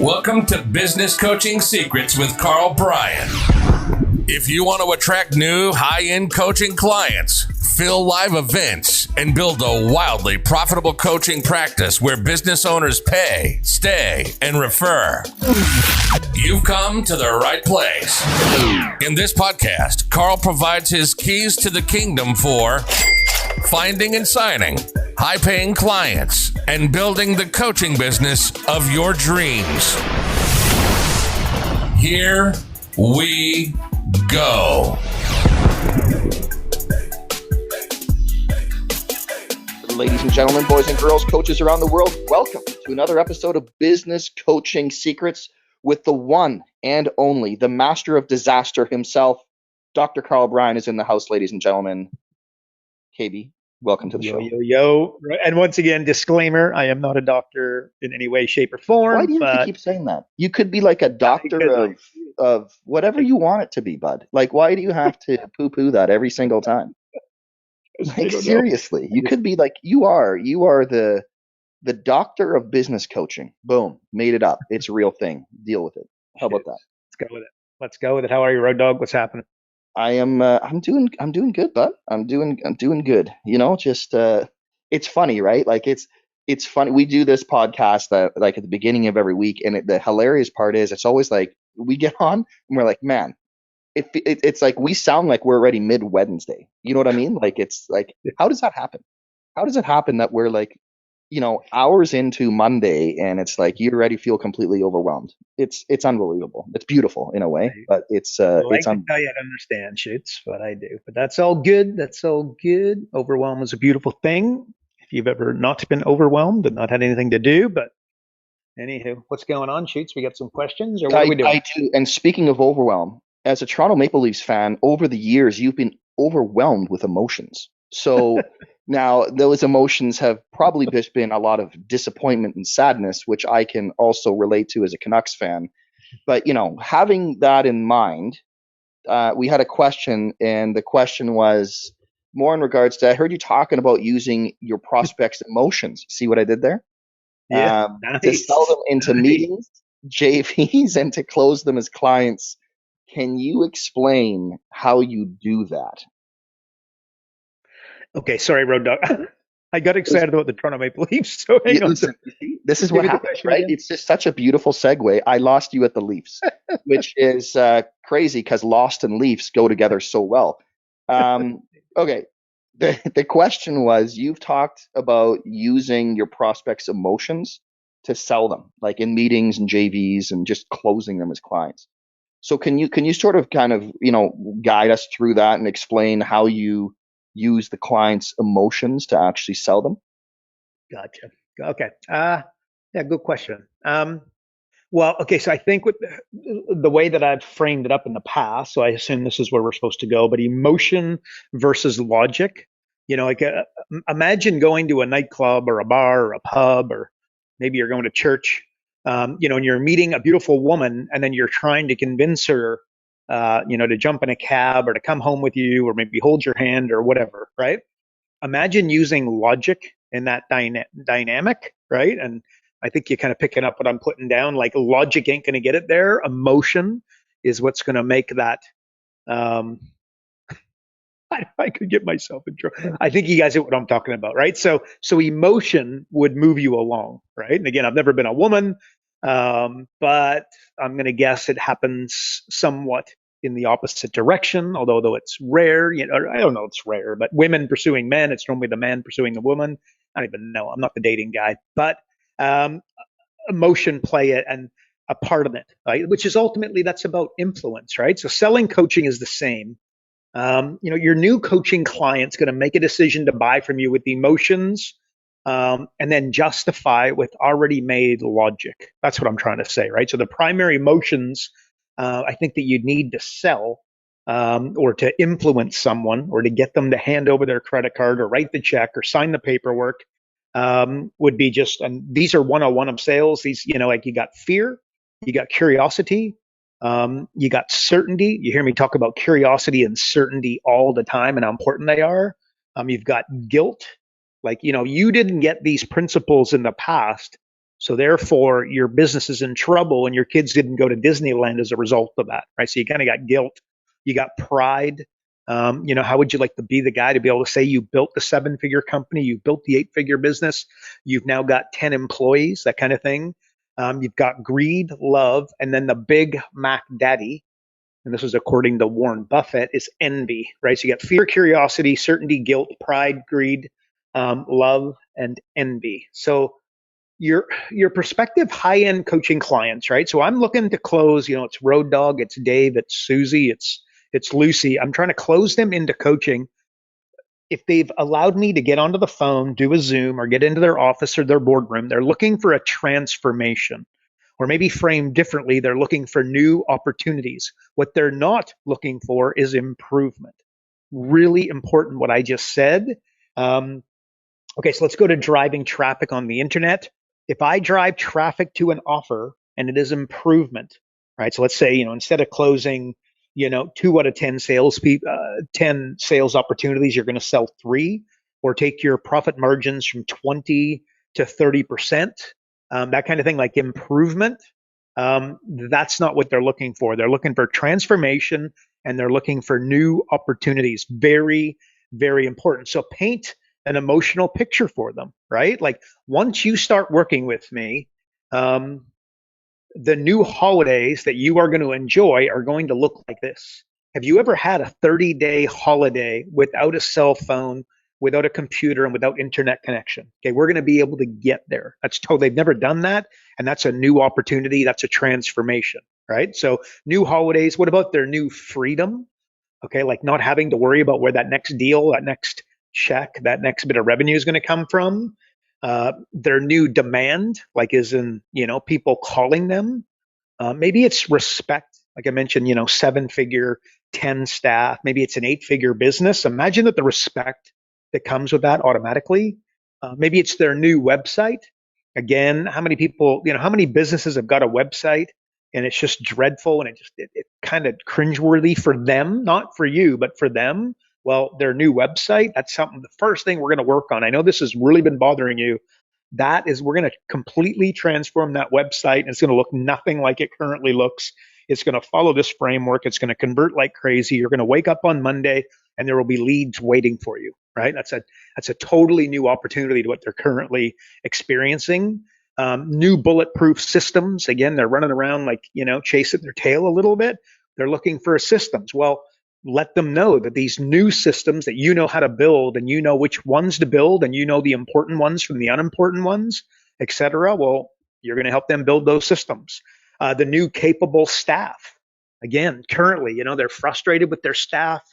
Welcome to Business Coaching Secrets with Karl Bryan. If you want to attract new high-end coaching clients, fill live events, and build a wildly profitable coaching practice where business owners pay, stay, and refer, you've come to the right place. In this podcast, Karl provides his keys to the kingdom for finding and signing high-paying clients and building the coaching business of your dreams. Here we go. Ladies and gentlemen, boys and girls, coaches around the world, welcome to another episode of Business Coaching Secrets with the one and only, the master of disaster himself. Dr. Karl Bryan is in the house, ladies and gentlemen. KB, welcome to the show. Yo. And once again, disclaimer, I am not a doctor in any way, shape, or form. Why do you have to keep saying that? You could be like a doctor of whatever you want it to be, bud. Like, why do you have to poo-poo that every single time? Like, seriously, you could be like, you are the doctor of business coaching. Boom, made it up. It's a real thing. Deal with it. How about that? Let's go with it. How are you, Road Dog? What's happening? I'm doing good, bud. I'm doing good. You know, just it's funny, right? Like it's funny. We do this podcast like at the beginning of every week, and the hilarious part is it's always like we get on and we're like, man, it's like we sound like we're already mid Wednesday. You know what I mean? Like it's like, how does that happen? How does it happen that we're like, hours into Monday and it's like you already feel completely overwhelmed? It's unbelievable. It's beautiful in a way, but it's I can tell you I understand, Shoots, but I do. But that's all good. Overwhelm is a beautiful thing. If you've ever not been overwhelmed and not had anything to do, but anywho, what's going on, Shoots? We got some questions, or what are we doing? I do. And speaking of overwhelm, as a Toronto Maple Leafs fan, over the years you've been overwhelmed with emotions. So now those emotions have probably just been a lot of disappointment and sadness, which I can also relate to as a Canucks fan. But, having that in mind, we had a question, and the question was more in regards to, I heard you talking about using your prospects' emotions. See what I did there? Yeah, nice. To sell them into meetings, JVs, and to close them as clients. Can you explain how you do that? Okay, sorry, Road Dog. I got excited about the Toronto Maple Leafs. So hang on. Listen, this is what happens, right? It's just such a beautiful segue. I lost you at the Leafs, which is crazy because Lost and Leafs go together so well. Okay, the question was, you've talked about using your prospects' emotions to sell them, like in meetings and JVs and just closing them as clients. So can you sort of kind of, guide us through that and explain how you use the client's emotions to actually sell them? Gotcha. Okay. Yeah, good question. Well, okay, so I think with the way that I've framed it up in the past, so I assume this is where we're supposed to go, but emotion versus logic. Imagine going to a nightclub or a bar or a pub, or maybe you're going to church, and you're meeting a beautiful woman, and then you're trying to convince her to jump in a cab or to come home with you, or maybe hold your hand or whatever, right? Imagine using logic in that dynamic, right? And I think you're kind of picking up what I'm putting down. Like, logic ain't going to get it there. Emotion is what's going to make that. I could get myself in trouble. I think you guys know what I'm talking about, right? So emotion would move you along, right? And again, I've never been a woman, but I'm going to guess it happens somewhat in the opposite direction, although it's rare. I don't know, it's rare, but women pursuing men, it's normally the man pursuing the woman. I don't even know. I'm not the dating guy, but emotion play it and a part of it, right? Which is ultimately, that's about influence, right? So selling coaching is the same. Your new coaching client's going to make a decision to buy from you with emotions, and then justify with already made logic. That's what I'm trying to say, right? So the primary emotions, I think that you need to sell, or to influence someone, or to get them to hand over their credit card or write the check or sign the paperwork, would be just, and these are 101 of sales. These, like, you got fear, you got curiosity, you got certainty. You hear me talk about curiosity and certainty all the time and how important they are. You've got guilt. Like, you didn't get these principles in the past, So therefore, your business is in trouble, and your kids didn't go to Disneyland as a result of that, right? So you kind of got guilt, you got pride. How would you like to be the guy to be able to say you built the 7-figure company, you built the 8-figure business, you've now got 10 employees, that kind of thing. You've got greed, love, and then the big Mac Daddy, and this is according to Warren Buffett, is envy, right? So you got fear, curiosity, certainty, guilt, pride, greed, love, and envy. So your prospective high-end coaching clients, right? So I'm looking to close, it's Road Dog, it's Dave, it's Susie, it's Lucy. I'm trying to close them into coaching. If they've allowed me to get onto the phone, do a Zoom, or get into their office or their boardroom, they're looking for a transformation. Or maybe framed differently, they're looking for new opportunities. What they're not looking for is improvement. Really important what I just said. Okay, so let's go to driving traffic on the internet. If I drive traffic to an offer and it is improvement, right? So let's say, instead of closing, 2 out of 10 10 sales opportunities, you're going to sell 3, or take your profit margins from 20 to 30%, that kind of thing, like improvement. That's not what they're looking for. They're looking for transformation, and they're looking for new opportunities. Very, very important. So paint an emotional picture for them, right? Like, once you start working with me, the new holidays that you are going to enjoy are going to look like this. Have you ever had a 30-day holiday without a cell phone, without a computer, and without internet connection? Okay, we're going to be able to get there. That's totally, they've never done that. And that's a new opportunity. That's a transformation, right? So new holidays. What about their new freedom? Okay, like not having to worry about where that next deal, that next check, that next bit of revenue is going to come from. Their new demand, like is in, people calling them. Maybe it's respect, like I mentioned, 7-figure, 10 staff. Maybe it's an 8-figure business. Imagine that the respect that comes with that automatically. Maybe it's their new website. Again, how many people, how many businesses have got a website and it's just dreadful, and it kind of cringeworthy for them, not for you, but for them? Well, their new website, that's something, the first thing we're going to work on. I know this has really been bothering you. That is, we're going to completely transform that website, and it's going to look nothing like it currently looks. It's going to follow this framework. It's going to convert like crazy. You're going to wake up on Monday and there will be leads waiting for you, right? That's a totally new opportunity to what they're currently experiencing. New bulletproof systems. Again, they're running around like, chasing their tail a little bit. They're looking for systems. Well, let them know that these new systems that you know how to build, and you know which ones to build, and you know the important ones from the unimportant ones, etc. Well, you're going to help them build those systems. The new capable staff. Again, currently, they're frustrated with their staff.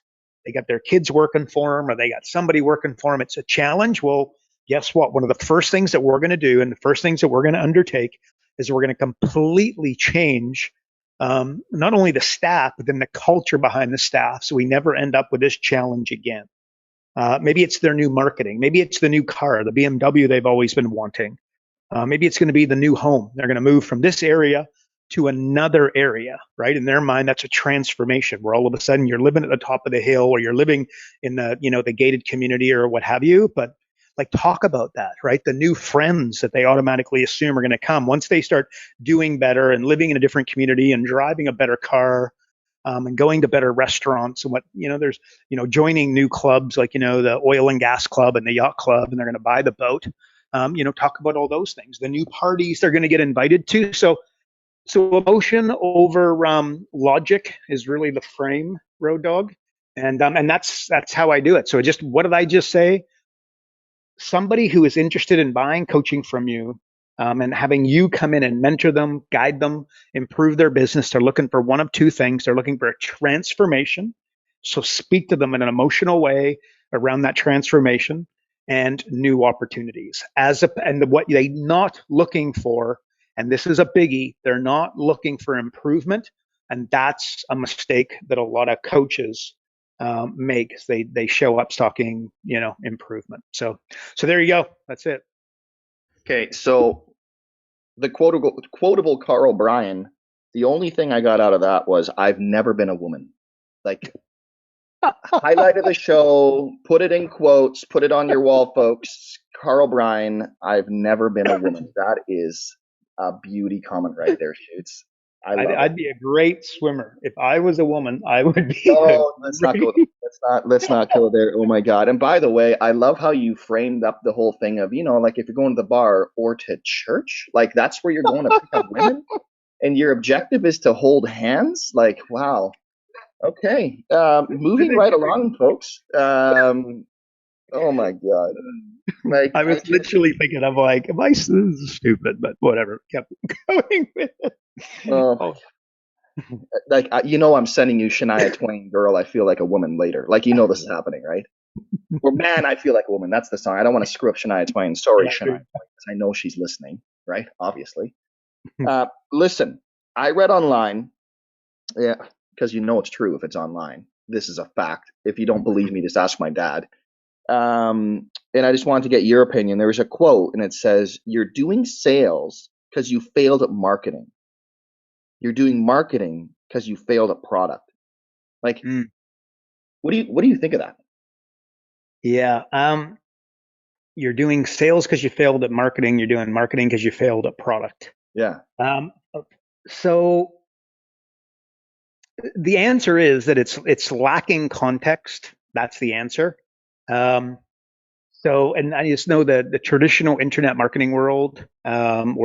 They got their kids working for them, or they got somebody working for them. It's a challenge. Well, guess what? One of the first things that we're going to do, and the first things that we're going to undertake, is we're going to completely change not only the staff, but then the culture behind the staff, so we never end up with this challenge again. Maybe it's their new marketing. Maybe it's the new car, the BMW they've always been wanting. Maybe it's going to be the new home. They're going to move from this area to another area, right? In their mind, that's a transformation where all of a sudden you're living at the top of the hill, or you're living in the gated community or what have you. But like, talk about that, right? The new friends that they automatically assume are going to come once they start doing better and living in a different community and driving a better car, and going to better restaurants, and there's, joining new clubs like, the oil and gas club and the yacht club, and they're going to buy the boat. Talk about all those things, the new parties they're going to get invited to. So emotion over logic is really the frame, Road Dog, and that's how I do it. So what did I just say? Somebody who is interested in buying coaching from you, and having you come in and mentor them, guide them, improve their business, they're looking for one of two things. They're looking for a transformation. So speak to them in an emotional way around that transformation, and new opportunities. What they're not looking for, and this is a biggie, they're not looking for improvement. And that's a mistake that a lot of coaches make. They show up talking, improvement. So there you go. That's it. Okay, so the quotable Karl Bryan, the only thing I got out of that was, I've never been a woman. Like, highlight of the show, put it in quotes, put it on your wall, folks. Karl Bryan, I've never been a woman. That is a beauty comment right there, Shoots. I love it. I'd be a great swimmer. If I was a woman, I would be a No, let's not go there. great. Let's not go there. Oh my God. And by the way, I love how you framed up the whole thing of, like if you're going to the bar or to church, like that's where you're going to pick up women and your objective is to hold hands. Like, wow. Okay. Moving right along, folks. Oh my God. Like I was literally thinking, I'm like, am I this is stupid? But whatever. Kept going with it. oh, like I'm sending you Shania Twain, girl. I feel like a woman later. Like this is happening, right? Or man, I feel like a woman. That's the song. I don't want to screw up Shania Twain. Sorry, Yeah, Shania Twain, because I know she's listening, right? Obviously. Listen, I read online. Yeah, because it's true if it's online. This is a fact. If you don't believe me, just ask my dad. And I just wanted to get your opinion. There was a quote, and it says, "You're doing sales because you failed at marketing. You're doing marketing because you failed at product." Like, what do you think of that? Yeah. You're doing sales because you failed at marketing. You're doing marketing because you failed at product. Yeah. So the answer is that it's lacking context. That's the answer. And I just know that the traditional internet marketing world, or I don't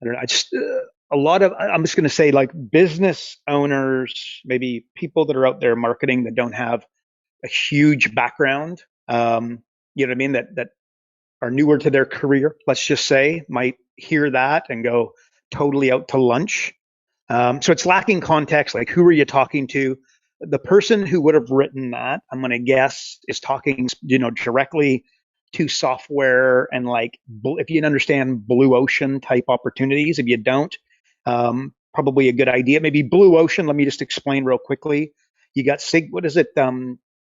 know, a lot of, I'm just going to say like business owners, maybe people that are out there marketing that don't have a huge background, you know what I mean? That are newer to their career, let's just say, might hear that and go totally out to lunch. So it's lacking context. Like, who are you talking to? The person who would have written that, I'm going to guess, is talking, directly to software and like, if you understand blue ocean type opportunities. If you don't, probably a good idea. Maybe blue ocean. Let me just explain real quickly. You got what is it?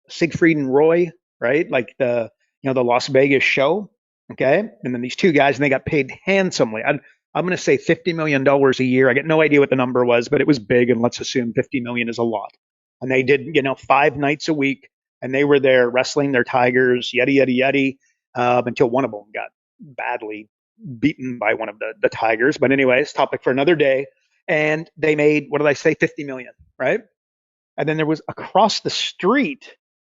Siegfried and Roy, right? Like the Las Vegas show. Okay. And then these two guys, and they got paid handsomely. I'm going to say $50 million a year. I get no idea what the number was, but it was big. And let's assume 50 million is a lot. And they did, 5 nights a week, and they were there wrestling their tigers, yada, yada, yada, until one of them got badly beaten by one of the tigers. But anyways, topic for another day. And they made, what did I say? 50 million, right? And then there was across the street,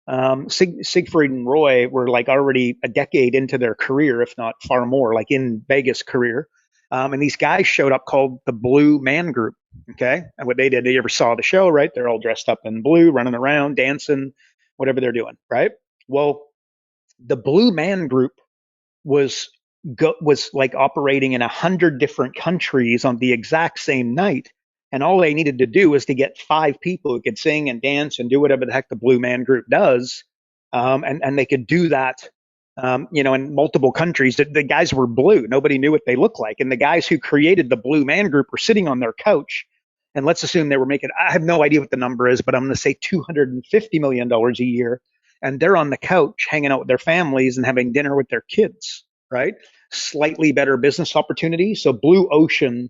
Siegfried and Roy were like already a decade into their career, if not far more, like in Vegas career. And these guys showed up called the Blue Man Group. Okay. And what they did, they ever saw the show, right? They're all dressed up in blue, running around, dancing, whatever they're doing, right? Well, the Blue Man Group was like operating in 100 different countries on the exact same night. And all they needed to do was to get 5 people who could sing and dance and do whatever the heck the Blue Man Group does. And they could do that, in multiple countries. The guys were blue. Nobody knew what they looked like. And the guys who created the Blue Man Group were sitting on their couch. And let's assume they were making, I have no idea what the number is, but I'm going to say $250 million a year. And they're on the couch hanging out with their families and having dinner with their kids, right? Slightly better business opportunity. So Blue Ocean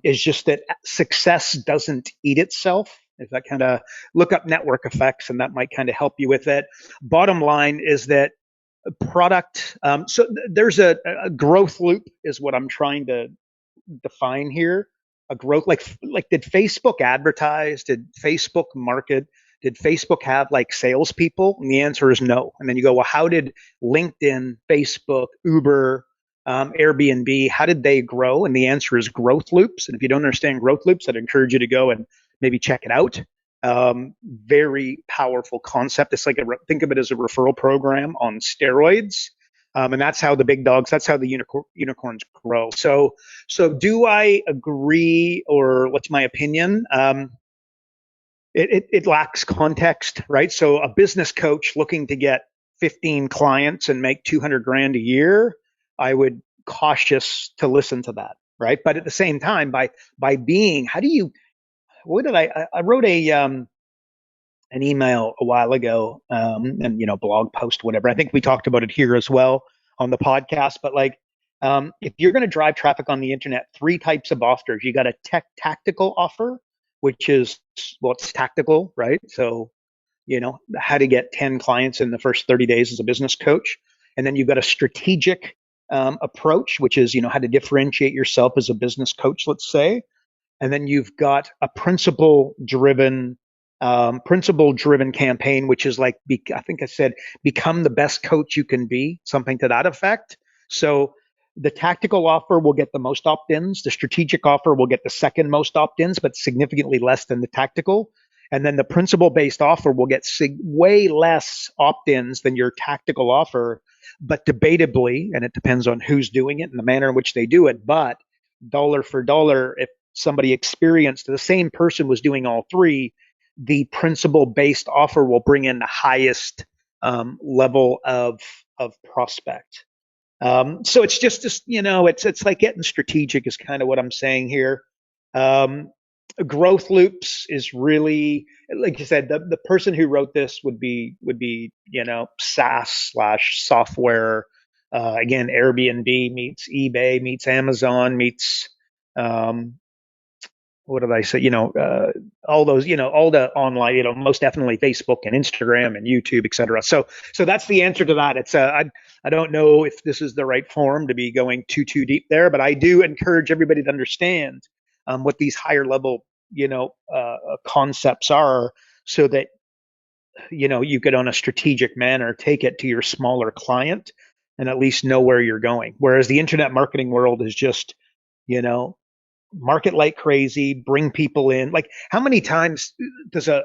is just that success doesn't eat itself. If that kind of look up network effects, and that might kind of help you with it. Bottom line is that product. So there's a growth loop is what I'm trying to define here. A growth, like did Facebook advertise? Did Facebook market? Did Facebook have like salespeople? And the answer is no. And then you go, well, how did LinkedIn, Facebook, Uber, Airbnb, how did they grow? And the answer is growth loops. And if you don't understand growth loops, I'd encourage you to go and maybe check it out. Very powerful concept. It's like think of it as a referral program on steroids. And that's how the big dogs, that's how the unicorns grow. So do I agree, or what's my opinion? It lacks context, right? So a business coach looking to get 15 clients and make 200 grand a year, I would cautious to listen to that, right? But at the same time, by being, I wrote an email a while ago, and blog post, whatever. I think we talked about it here as well on the podcast. But if you're going to drive traffic on the internet, 3 types of offers. You got a tactical offer, which is, well, it's tactical, right? So how to get 10 clients in the first 30 days as a business coach. And then you've got a strategic approach, which is, how to differentiate yourself as a business coach, let's say. And then you've got a principle driven campaign, which is like, I think I said, become the best coach you can be, something to that effect. So the tactical offer will get the most opt-ins. The strategic offer will get the second most opt-ins, but significantly less than the tactical. And then the principle-based offer will get way less opt-ins than your tactical offer, but debatably, and it depends on who's doing it and the manner in which they do it, but dollar for dollar, if somebody experienced, the same person was doing all three, the principle-based offer will bring in the highest level of prospect. So it's just it's like getting strategic is kind of what I'm saying here. Growth loops is really, like you said, the person who wrote this would be SaaS / software. Again, Airbnb meets eBay meets Amazon meets what did I say? All those, all the online, most definitely Facebook and Instagram and YouTube, et cetera. So that's the answer to that. It's I don't know if this is the right forum to be going too deep there, but I do encourage everybody to understand what these higher level, concepts are, so that you could, on a strategic manner, take it to your smaller client and at least know where you're going. Whereas the internet marketing world is just, market like crazy, bring people in. Like, how many times does an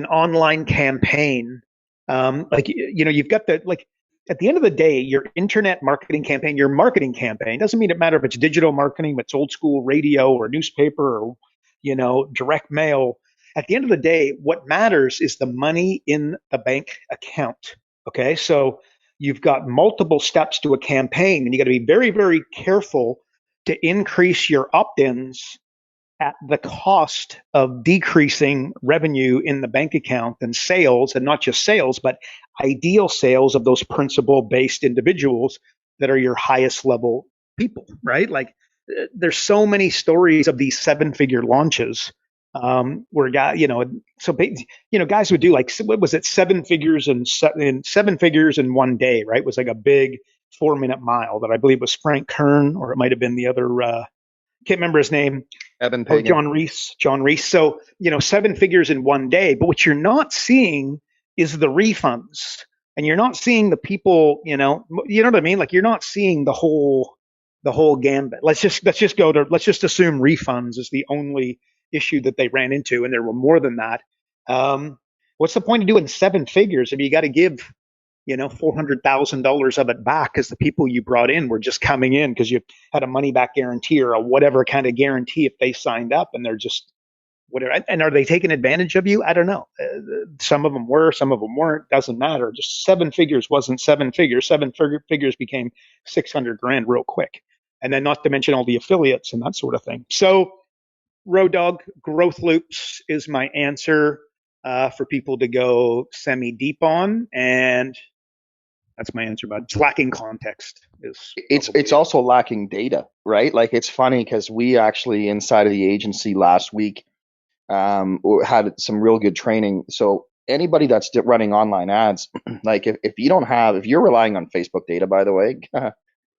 online campaign, you've got at the end of the day, your internet marketing campaign, your marketing campaign, doesn't mean it matter if it's digital marketing, if it's old school radio or newspaper or, direct mail. At the end of the day, what matters is the money in the bank account. Okay. So you've got multiple steps to a campaign, and you got to be very, very careful to increase your opt-ins at the cost of decreasing revenue in the bank account and sales, and not just sales, but ideal sales of those principle-based individuals that are your highest level people, right? Like, there's so many stories of these 7-figure launches where guys would do, like, what was it, 7 figures in 7 figures in one day, right? It was like a big 4-minute mile that I believe was Frank Kern, or it might have been the other, can't remember his name. Evan Pagan. John Reese. So, 7 figures in one day. But what you're not seeing is the refunds, and you're not seeing the people, you know what I mean? Like, you're not seeing the whole gambit. Let's just assume refunds is the only issue that they ran into, and there were more than that. What's the point of doing 7 figures if you got to give, $400,000 of it back, because the people you brought in were just coming in because you had a money back guarantee or a whatever kind of guarantee if they signed up, and they're just whatever. And are they taking advantage of you? I don't know. Some of them were, some of them weren't. Doesn't matter. Just 7 figures wasn't 7 figures. 7 figures became 600 grand real quick. And then, not to mention all the affiliates and that sort of thing. So, Road Dog, growth loops is my answer for people to go semi deep on, and that's my answer. But it's lacking context. It's also lacking data, right? Like, it's funny because we actually, inside of the agency last week, had some real good training. So anybody that's running online ads, like, if you're relying on Facebook data, by the way,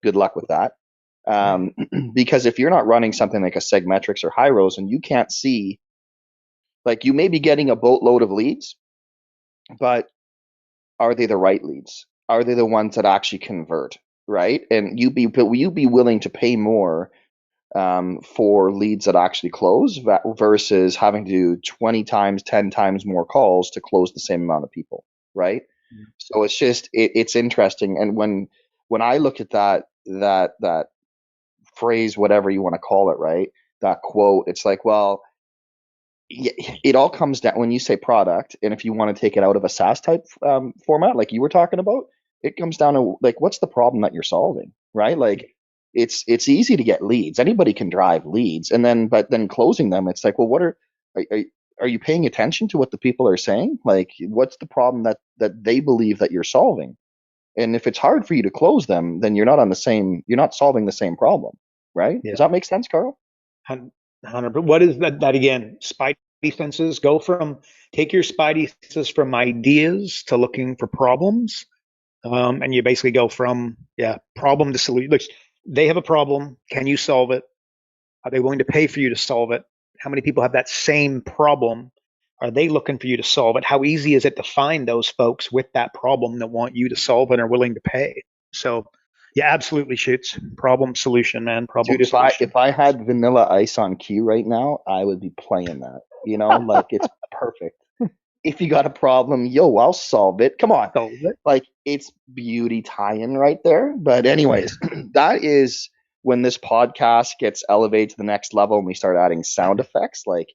good luck with that. Because if you're not running something like a Segmetrics or Hyros, and you can't see, like, you may be getting a boatload of leads, but are they the right leads? Are they the ones that actually convert, right? And will you be willing to pay more for leads that actually close versus having to do 20 times, 10 times more calls to close the same amount of people, right? Mm-hmm. So it's just it's interesting. And when I look at that phrase, whatever you want to call it, right? That quote, it's like, well, it all comes down when you say product, and if you want to take it out of a SaaS type format, like you were talking about, it comes down to, like, what's the problem that you're solving, right? Like, it's easy to get leads. Anybody can drive leads, but then closing them, it's like, well, are you paying attention to what the people are saying? Like, what's the problem that they believe that you're solving? And if it's hard for you to close them, then you're not solving the same problem, right? Yeah. Does that make sense, Carl? 100. What is that again? Spidey senses take your spidey senses from ideas to looking for problems. And you basically go from problem to solution. Like, they have a problem. Can you solve it? Are they willing to pay for you to solve it? How many people have that same problem? Are they looking for you to solve it? How easy is it to find those folks with that problem that want you to solve it and are willing to pay? So, yeah, absolutely, Shoots. Problem solution, man. Problem Dude, if I solution. if I had Vanilla Ice on cue right now, I would be playing that. Like it's perfect. If you got a problem, yo, I'll solve it. Come on. Solve it. Like it's beauty tie-in right there. But anyways, that is when this podcast gets elevated to the next level and we start adding sound effects. Like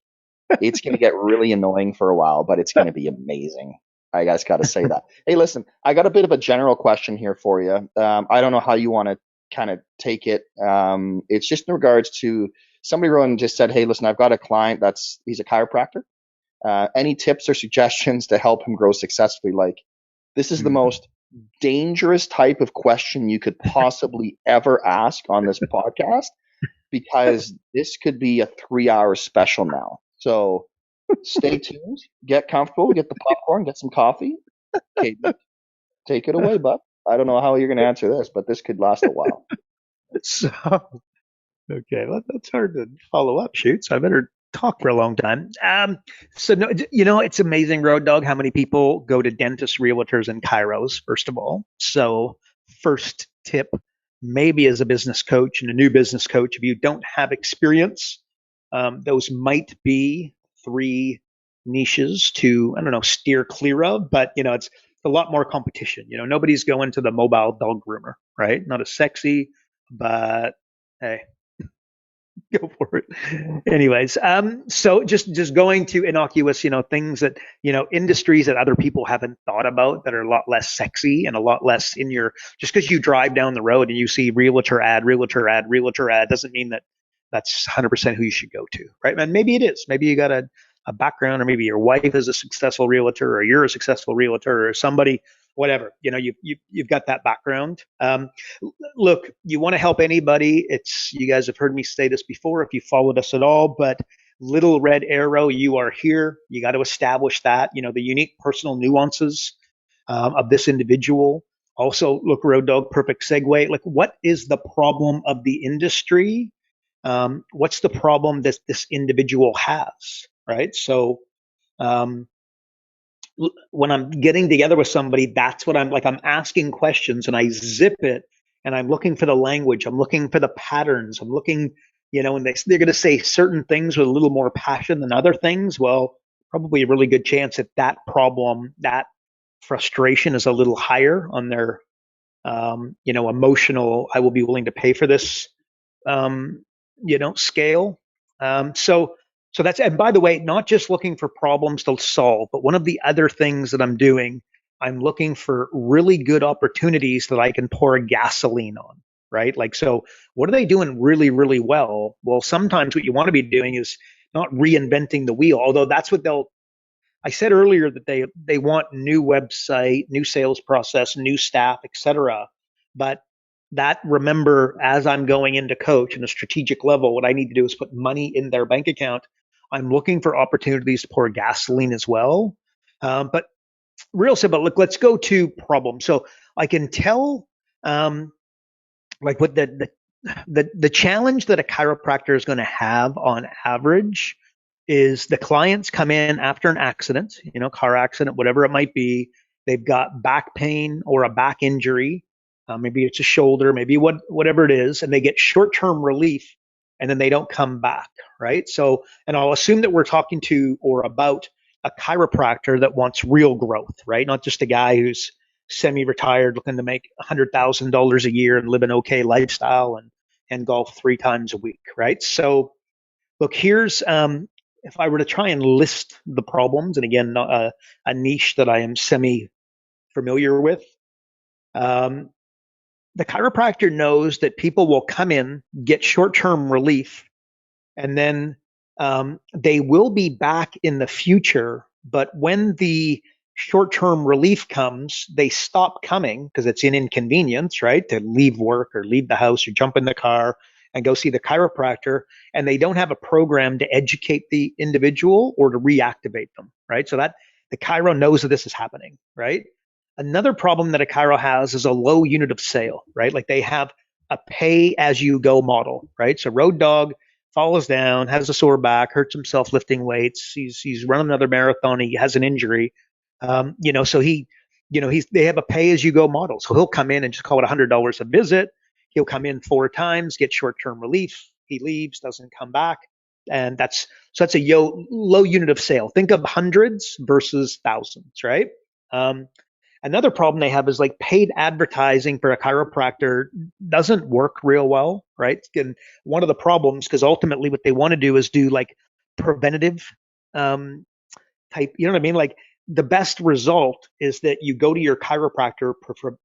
it's gonna get really annoying for a while, but it's gonna be amazing. I guys got to say that. Hey, listen, I got a bit of a general question here for you. I don't know how you want to kind of take it. It's just in regards to somebody wrote and just said, "Hey, listen, I've got a client he's a chiropractor. Any tips or suggestions to help him grow successfully?" Like, this is the most dangerous type of question you could possibly ever ask on this podcast because this could be a 3-hour special now. So stay tuned, get comfortable, get the popcorn, get some coffee. Okay, take it away, bud. I don't know how you're going to answer this, but this could last a while. So, okay, that's hard to follow up, Shoots. I better talk for a long time. So no, it's amazing, Road Dog, how many people go to dentists, realtors, and chiros, first of all. So first tip, maybe as a business coach and a new business coach, if you don't have experience, those might be 3 niches to, I don't know, steer clear of, but it's a lot more competition. Nobody's going to the mobile dog groomer, right? Not as sexy, but hey, go for it. Anyways, so just going to innocuous, things that, industries that other people haven't thought about that are a lot less sexy and a lot less in your, just because you drive down the road and you see realtor ad, realtor ad, realtor ad, doesn't mean that that's 100% who you should go to, right? And maybe it is. Maybe you got a background, or maybe your wife is a successful realtor, or you're a successful realtor, or somebody, whatever, you've got that background. Look, you want to help anybody. You guys have heard me say this before if you followed us at all, but little red arrow, you are here. You got to establish that, the unique personal nuances of this individual. Also, look, Road Dog, perfect segue. Like, what is the problem of the industry? What's the problem that this individual has, right? So, when I'm getting together with somebody, that's what I'm asking questions and I zip it and I'm looking for the language. I'm looking for the patterns. I'm looking, and they're going to say certain things with a little more passion than other things. Well, probably a really good chance that problem, that frustration is a little higher on their, emotional, I will be willing to pay for this, scale. So that's, and by the way, not just looking for problems to solve, but one of the other things that I'm doing, I'm looking for really good opportunities that I can pour gasoline on, right? Like, so what are they doing really, really well? Well, sometimes what you want to be doing is not reinventing the wheel, although that's what I said earlier that they want new website, new sales process, new staff, etc. But that, remember, as I'm going into coach in a strategic level, what I need to do is put money in their bank account. I'm looking for opportunities to pour gasoline as well. But real simple. Look, let's go to problems. So I can tell, like, what the challenge that a chiropractor is going to have on average is the clients come in after an accident, car accident, whatever it might be. They've got back pain or a back injury. Maybe it's a shoulder, maybe whatever it is, and they get short-term relief, and then they don't come back, right? So, and I'll assume that we're talking to or about a chiropractor that wants real growth, right? Not just a guy who's semi-retired looking to make $100,000 a year and live an okay lifestyle and golf 3 times a week, right? So, look, here's if I were to try and list the problems, and again, not a niche that I am semi familiar with. The chiropractor knows that people will come in, get short-term relief, and then they will be back in the future. But when the short-term relief comes, they stop coming because it's an inconvenience, right? To leave work or leave the house or jump in the car and go see the chiropractor, and they don't have a program to educate the individual or to reactivate them, right? So that the chiro knows that this is happening, right? Another problem that a chiro has is a low unit of sale, right? Like they have a pay as you go model, right? So Road Dog falls down, has a sore back, hurts himself lifting weights. He's running another marathon. He has an injury. So they have a pay as you go model. So he'll come in and just call it $100 a visit. He'll come in 4 times, get short term relief. He leaves, doesn't come back, and that's a low unit of sale. Think of hundreds versus thousands, right? Another problem they have is like paid advertising for a chiropractor doesn't work real well, right? And one of the problems, because ultimately what they want to do is do like preventative um, type, you know what I mean? Like the best result is that you go to your chiropractor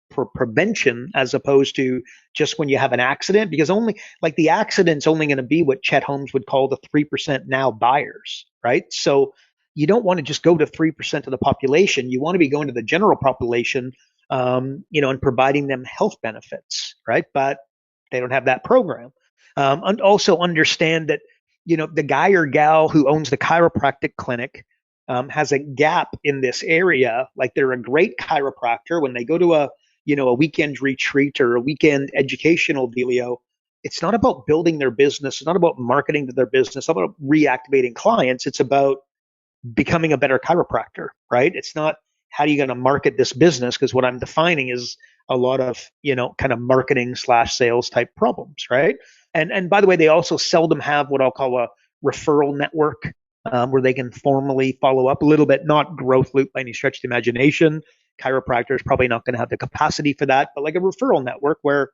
for prevention as opposed to just when you have an accident, because only like the accident's only going to be what Chet Holmes would call the 3% now buyers, right? So you don't want to just go to 3% of the population. You want to be going to the general population, and providing them health benefits, right? But they don't have that program. And also understand that, the guy or gal who owns the chiropractic clinic has a gap in this area. Like they're a great chiropractor. When they go to a weekend retreat or a weekend educational dealio, it's not about building their business. It's not about marketing to their business. It's not about reactivating clients. It's about becoming a better chiropractor, right? It's not how are you going to market this business, because what I'm defining is a lot of kind of marketing / sales type problems, right? And by the way, they also seldom have what I'll call a referral network, where they can formally follow up a little bit, not growth loop by any stretch of the imagination. Chiropractor is probably not going to have the capacity for that, but like a referral network where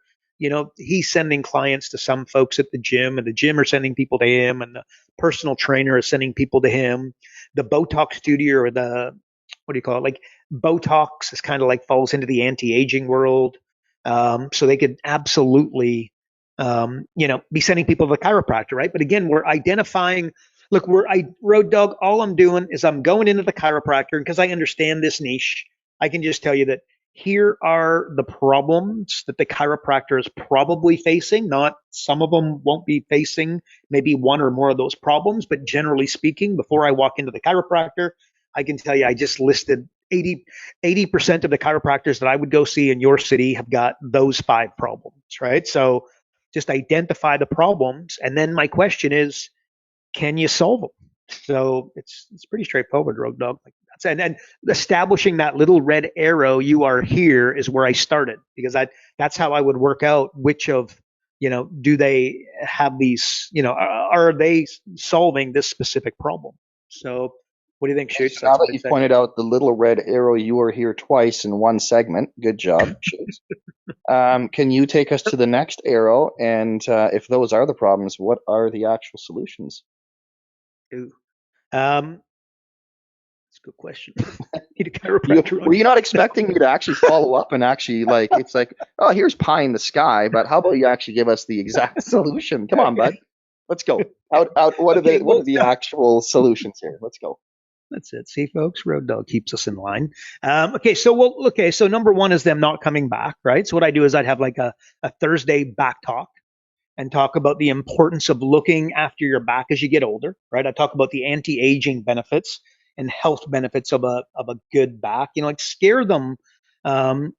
he's sending clients to some folks at the gym, and the gym are sending people to him, and the personal trainer is sending people to him. The Botox studio, or the, what do you call it? Like Botox is kind of like falls into the anti-aging world. So they could absolutely, be sending people to the chiropractor, right? But again, we're identifying, look, Road Dog, all I'm doing is I'm going into the chiropractor, because I understand this niche. I can just tell you that here are the problems that the chiropractor is probably facing. Not some of them won't be facing maybe one or more of those problems, but generally speaking, before I walk into the chiropractor, I can tell you I just listed 80% of the chiropractors that I would go see in your city have got those 5 problems, right? So just identify the problems. And then my question is, can you solve them? So it's pretty straightforward, Road Dog. Like and establishing that little red arrow, you are here, is where I started, because that's how I would work out which of, do they have these, are they solving this specific problem? So what do you think, Shoots? Now that you've pointed out the little red arrow, you are here twice in one segment. Good job, Shoots. Can you take us to the next arrow? And if those are the problems, what are the actual solutions? Ooh. That's a good question. Need a chiropractor. Were you not expecting me to actually follow up and actually it's like, oh, here's pie in the sky, but how about you actually give us the exact solution? Come on, bud. Let's go. What are the actual solutions here? Let's go. That's it. See, folks, Road Dog keeps us in line. So number one is them not coming back, right? So what I do is I'd have like a Thursday back talk, and talk about the importance of looking after your back as you get older, right? I talk about the anti-aging benefits and health benefits of a good back. Like scare them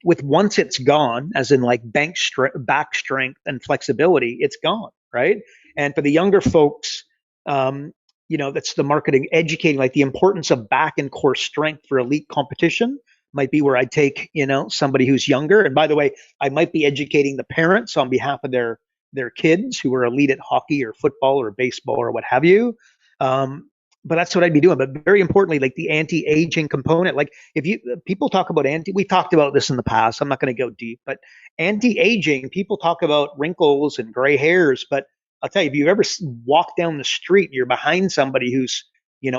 with once it's gone, as in like back strength and flexibility, it's gone, right? And for the younger folks, that's the marketing, educating, like the importance of back and core strength for elite competition might be where I take, somebody who's younger. And by the way, I might be educating the parents on behalf of their kids who are elite at hockey or football or baseball or what have you. But that's what I'd be doing. But very importantly, like the anti-aging component, like people talk about we talked about this in the past. I'm not going to go deep, but anti-aging, people talk about wrinkles and gray hairs. But I'll tell you, if you ever walk down the street, you're behind somebody who's,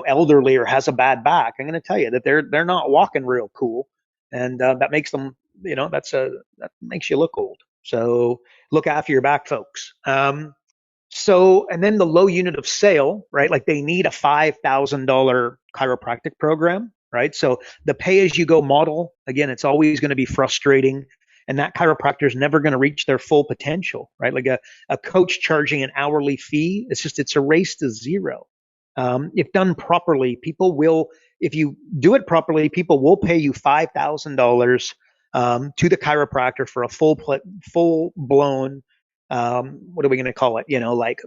elderly or has a bad back, I'm going to tell you that they're not walking real cool. And that makes them, that makes you look old. So look after your back, folks. And then the low unit of sale, right? Like they need a $5,000 chiropractic program, right? So the pay as you go model, again, it's always going to be frustrating. And that chiropractor is never going to reach their full potential, right? Like a coach charging an hourly fee, it's a race to zero. If done properly, people will. If you do it properly, people will pay you $5,000 to the chiropractor for a full blown. What are we going to call it? Like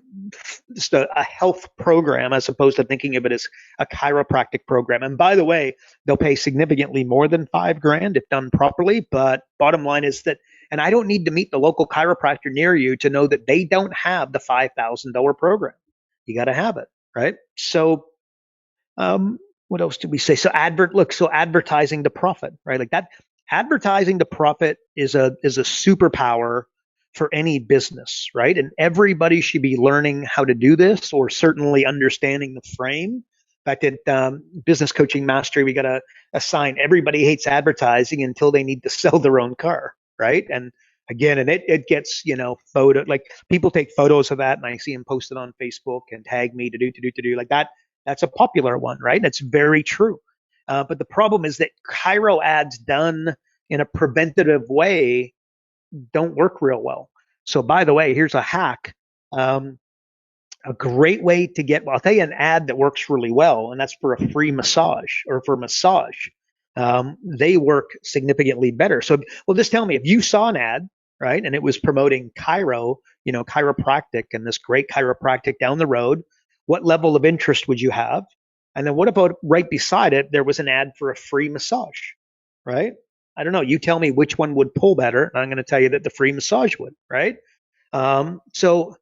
just a health program, as opposed to thinking of it as a chiropractic program. And by the way, they'll pay significantly more than $5,000 if done properly. But bottom line is that, and I don't need to meet the local chiropractor near you to know that they don't have the $5,000 program. You got to have it, right? So, what else did we say? So so advertising to profit, right? Like that, advertising to profit is a superpower for any business, right? And everybody should be learning how to do this, or certainly understanding the frame. In fact, at Business Coaching Mastery, we got to assign everybody hates advertising until they need to sell their own car, right? And again, and it gets, photo, like people take photos of that, and I see them posted on Facebook and tag me to do like that. That's a popular one, right? That's very true. But the problem is that Chiro ads done in a preventative way don't work real well. So, by the way, here's a hack. A great way to get, well, I'll tell you an ad that works really well, and that's for a free massage, or for massage. They work significantly better. So, well, just tell me, if you saw an ad, right, and it was promoting chiro, chiropractic, and this great chiropractic down the road, what level of interest would you have? And then what about right beside it, there was an ad for a free massage, right? I don't know. You tell me which one would pull better. And I'm going to tell you that the free massage would, right? So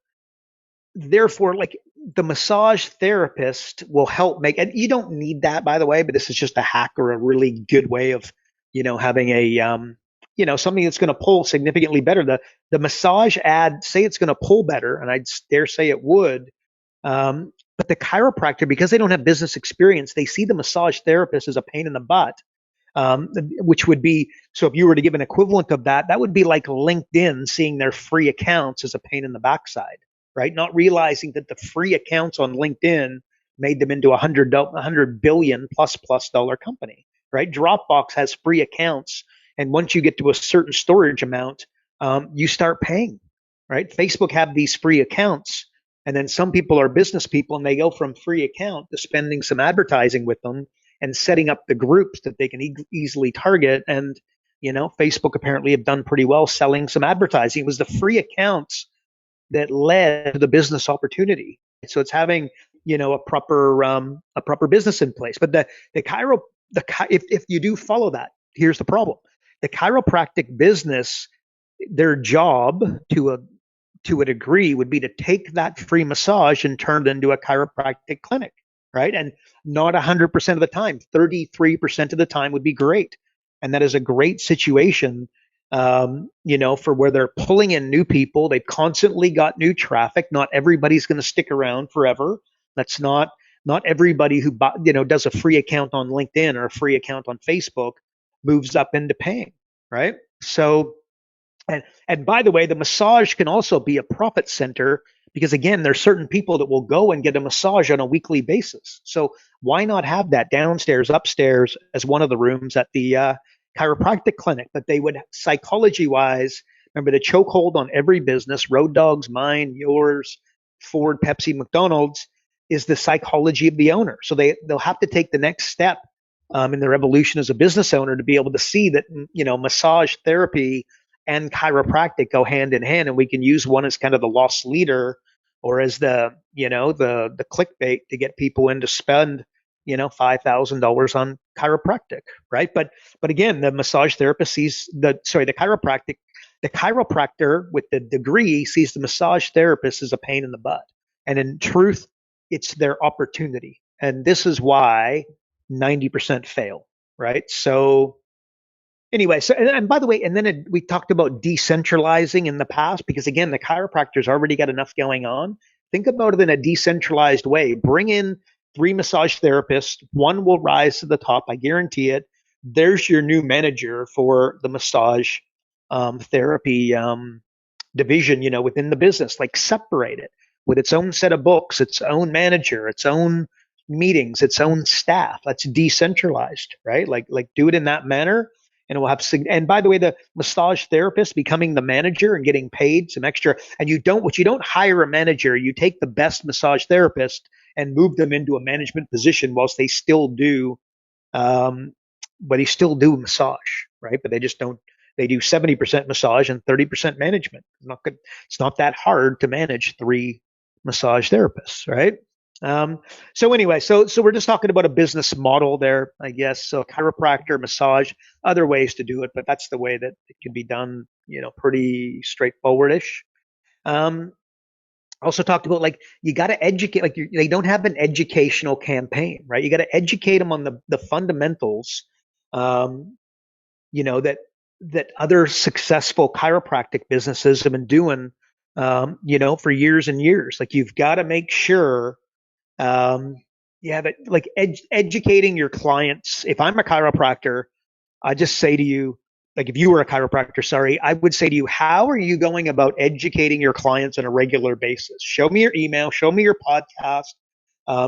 therefore, like, the massage therapist will help make, and you don't need that, by the way, but this is just a hack, or a really good way of, having a, something that's going to pull significantly better. The massage ad, say it's going to pull better, and I'd dare say it would. But the chiropractor, because they don't have business experience, they see the massage therapist as a pain in the butt. Which would be, so if you were to give an equivalent of that, that would be like LinkedIn seeing their free accounts as a pain in the backside, right? Not realizing that the free accounts on LinkedIn made them into $100 billion plus dollar company, right? Dropbox has free accounts, and once you get to a certain storage amount, you start paying, right? Facebook have these free accounts, and then some people are business people, and they go from free account to spending some advertising with them and setting up the groups that they can easily target. And, Facebook apparently have done pretty well selling some advertising. It was the free accounts that led to the business opportunity. So it's having, a proper business in place. But if you do follow that, here's the problem. The chiropractic business, their job to a degree would be to take that free massage and turn it into a chiropractic clinic, right? And not 100% of the time, 33% of the time would be great. And that is a great situation, for where they're pulling in new people. They've constantly got new traffic. Not everybody's going to stick around forever. That's not everybody who, does a free account on LinkedIn or a free account on Facebook moves up into paying, right? So, and by the way, the massage can also be a profit center, because again, there's certain people that will go and get a massage on a weekly basis. So why not have that downstairs, upstairs as one of the rooms at the chiropractic clinic? But they would, psychology wise, remember the chokehold on every business, Road Dogs, mine, yours, Ford, Pepsi, McDonald's, is the psychology of the owner. So they'll have to take the next step in their evolution as a business owner to be able to see that, massage therapy and chiropractic go hand in hand, and we can use one as kind of the loss leader, or as the clickbait to get people in to spend $5,000 on chiropractic, right? But again, the massage therapist sees the chiropractor with the degree sees the massage therapist as a pain in the butt, and in truth, it's their opportunity, and this is why 90% fail, right? So anyway, so and by the way, and then we talked about decentralizing in the past, because again, the chiropractor's already got enough going on. Think about it in a decentralized way. Bring in 3 massage therapists. One will rise to the top. I guarantee it. There's your new manager for the massage therapy division, within the business. Like, separate it with its own set of books, its own manager, its own meetings, its own staff. That's decentralized, right? Like do it in that manner. and we'll have, and by the way, the massage therapist becoming the manager and getting paid some extra. And you don't hire a manager, you take the best massage therapist and move them into a management position whilst they still do, um, but they still do massage, right? But they just don't, they do 70% massage and 30% management. It's not good. It's not that hard to manage 3 massage therapists, right? So anyway, so we're just talking about a business model there, I guess. So chiropractor, massage, other ways to do it, but that's the way that it can be done, pretty straightforwardish. Um, Also talked about, like, you got to educate, like, they don't have an educational campaign, right? You got to educate them on the fundamentals, um, that other successful chiropractic businesses have been doing, for years and years. Like, you've got to make sure, um, yeah, that, like, educating your clients. If I'm a chiropractor, I just say to you, like, if you were a chiropractor, sorry, I would say to you, how are you going about educating your clients on a regular basis? Show me your email, show me your podcast,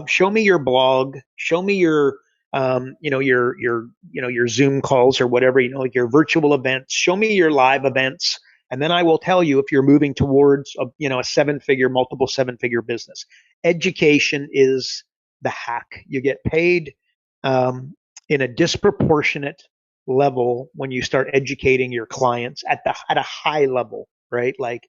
show me your blog, show me your, your Zoom calls or whatever, like your virtual events. Show me your live events, and then I will tell you if you're moving towards a 7-figure, multiple 7-figure business. Education is the hack. You get paid in a disproportionate level when you start educating your clients at a high level, right? Like,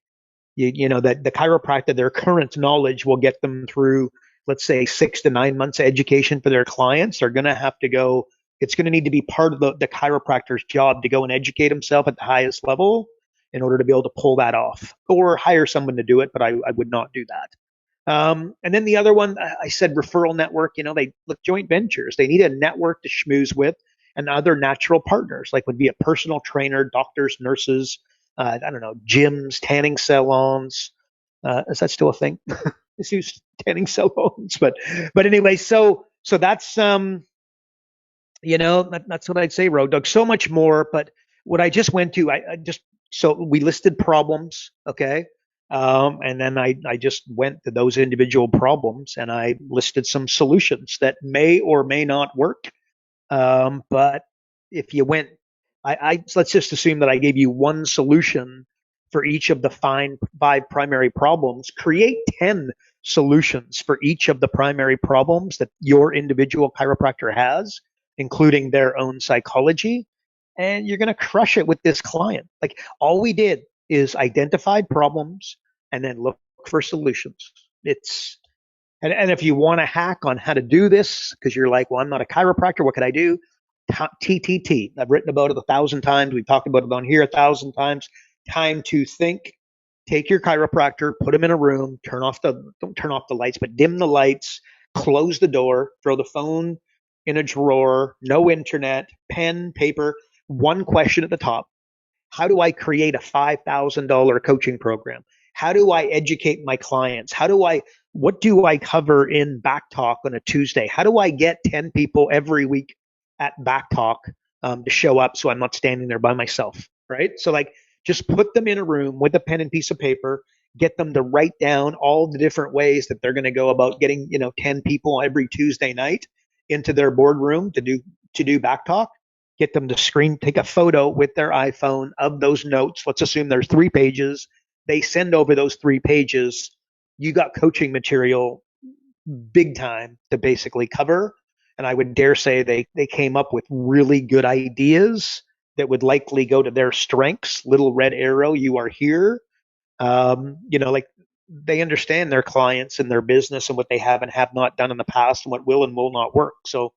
that the chiropractor, their current knowledge will get them through, let's say, 6 to 9 months of education for their clients. They're going to have to go. It's going to need to be part of the chiropractor's job to go and educate himself at the highest level in order to be able to pull that off, or hire someone to do it. But I would not do that. And then the other one, I said referral network. They look, joint ventures. They need a network to schmooze with, and other natural partners, like would be a personal trainer, doctors, nurses, I don't know, gyms, tanning salons. Is that still a thing? It's used tanning salons, but anyway, so that's that's what I'd say, Road Dog. So much more, but what I just went to, I just, so we listed problems, okay, and then I just went to those individual problems and I listed some solutions that may or may not work. But if you went, let's just assume that I gave you one solution for each of the five primary problems. Create 10 solutions for each of the primary problems that your individual chiropractor has, including their own psychology, and you're going to crush it with this client. Like, all we did is identified problems and then look for solutions. And if you want a hack on how to do this, because you're like, well, I'm not a chiropractor, what could I do? TTT. I've written about it 1,000 times. We've talked about it on here 1,000 times. Time to think. Take your chiropractor, put him in a room, don't turn off the lights, but dim the lights, close the door, throw the phone in a drawer, no internet, pen, paper, one question at the top. How do I create a $5,000 coaching program? How do I educate my clients? What do I cover in Back Talk on a Tuesday? How do I get 10 people every week at Back Talk to show up so I'm not standing there by myself, right? So, like, just put them in a room with a pen and piece of paper, get them to write down all the different ways that they're going to go about getting, 10 people every Tuesday night into their boardroom to do Back Talk. Get them to take a photo with their iPhone of those notes. Let's assume there's 3 pages. They send over those 3 pages. You got coaching material big time to basically cover. And I would dare say they came up with really good ideas that would likely go to their strengths. Little red arrow, you are here. Like, they understand their clients and their business and what they have and have not done in the past and what will and will not work. So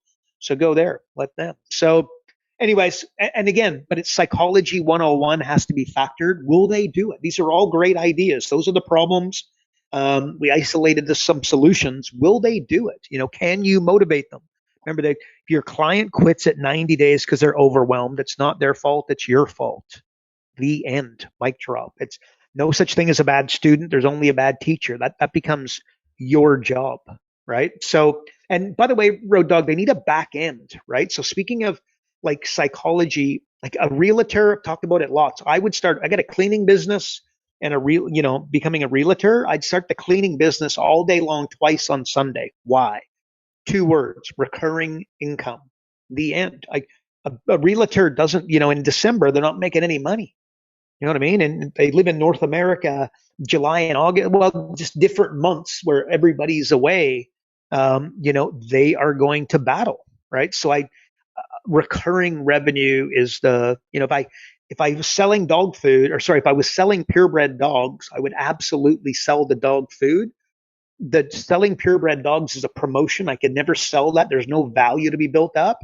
go there, let them. So anyways, and again, but it's psychology 101 has to be factored. Will they do it? These are all great ideas. Those are the problems. We isolated some solutions. Will they do it? Can you motivate them? Remember that if your client quits at 90 days because they're overwhelmed, it's not their fault. It's your fault. The end. Mic drop. It's no such thing as a bad student. There's only a bad teacher. That becomes your job, right? So, and by the way, Road Dog, they need a back end, right? So, speaking of, like, psychology, like a realtor, I've talked about it lots. I got a cleaning business and becoming a realtor. I'd start the cleaning business all day long, twice on Sunday. Why? 2 words: recurring income. The end. Like, A realtor doesn't, in December, they're not making any money. You know what I mean? And they live in North America, July and August, well, just different months where everybody's away. They are going to battle, right? So recurring revenue is if I was selling dog food, or sorry, if I was selling purebred dogs, I would absolutely sell the dog food. The selling purebred dogs is a promotion. I could never sell that. There's no value to be built up.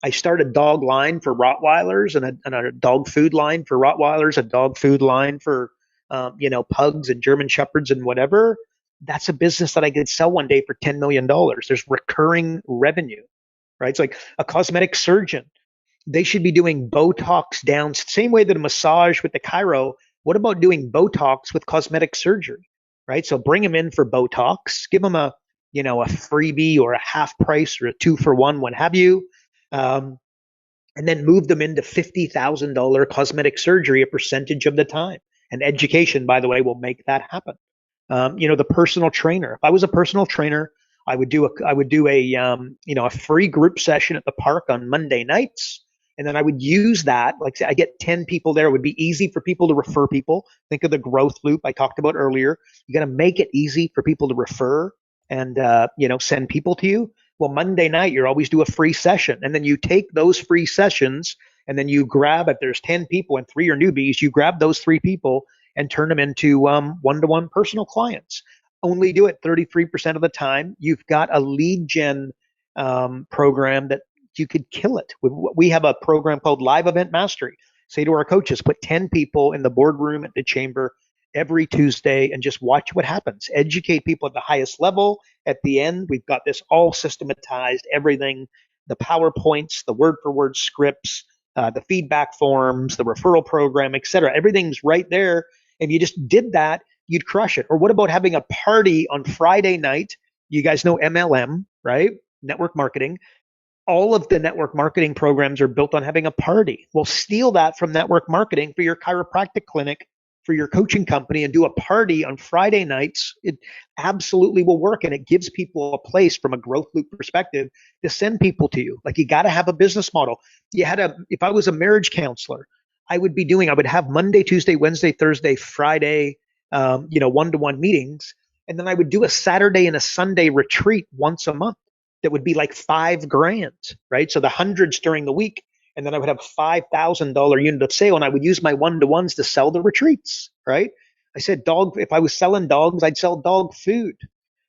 I start a dog line for Rottweilers and a dog food line for Rottweilers, a dog food line for, pugs and German Shepherds and whatever. That's a business that I could sell one day for $10 million. There's recurring revenue, right? It's like a cosmetic surgeon. They should be doing Botox down, same way that a massage with the chiro. What about doing Botox with cosmetic surgery, right? So bring them in for Botox, give them a freebie or a half price or a 2-for-1, what have you. And then move them into $50,000 cosmetic surgery a percentage of the time. And education, by the way, will make that happen. The personal trainer. If I was a personal trainer, I would do a free group session at the park on Monday nights, and then I would use that. Like say I get 10 people there. It would be easy for people to refer people. Think of the growth loop I talked about earlier. You got to make it easy for people to refer and send people to you. Well, Monday night you're always do a free session, and then you take those free sessions, and then you grab, if there's 10 people and 3 are newbies, you grab those 3 people and turn them into one-to-one personal clients. Only do it 33% of the time. You've got a lead gen program that you could kill it. We have a program called Live Event Mastery. Say to our coaches, put 10 people in the boardroom at the chamber every Tuesday and just watch what happens. Educate people at the highest level. At the end, we've got this all systematized, everything, the PowerPoints, the word-for-word scripts, the feedback forms, the referral program, etc. Everything's right there. If you just did that, you'd crush it. Or what about having a party on Friday night? You guys know MLM, right? Network marketing. All of the network marketing programs are built on having a party. Well, steal that from network marketing for your chiropractic clinic, for your coaching company, and do a party on Friday nights. It absolutely will work. And it gives people a place from a growth loop perspective to send people to you. Like you got to have a business model. If I was a marriage counselor, I would have Monday, Tuesday, Wednesday, Thursday, Friday, one-to-one meetings. And then I would do a Saturday and a Sunday retreat once a month. That would be like $5,000, right? So the hundreds during the week, and then I would have $5,000 unit of sale, and I would use my one-to-ones to sell the retreats, right? I said if I was selling dogs, I'd sell dog food.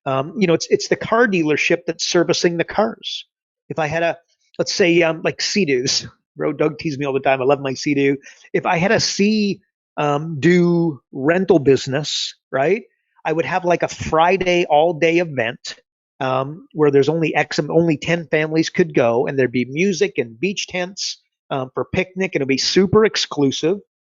It's the car dealership that's servicing the cars. If I had let's say like Sea-Doos, Road Dog teases me all the time. I love my Sea-Doo. If I had a Sea-Doo rental business, right? I would have like a Friday all-day event. Where there's only 10 families could go, and there'd be music and beach tents for picnic, and it'd be super exclusive.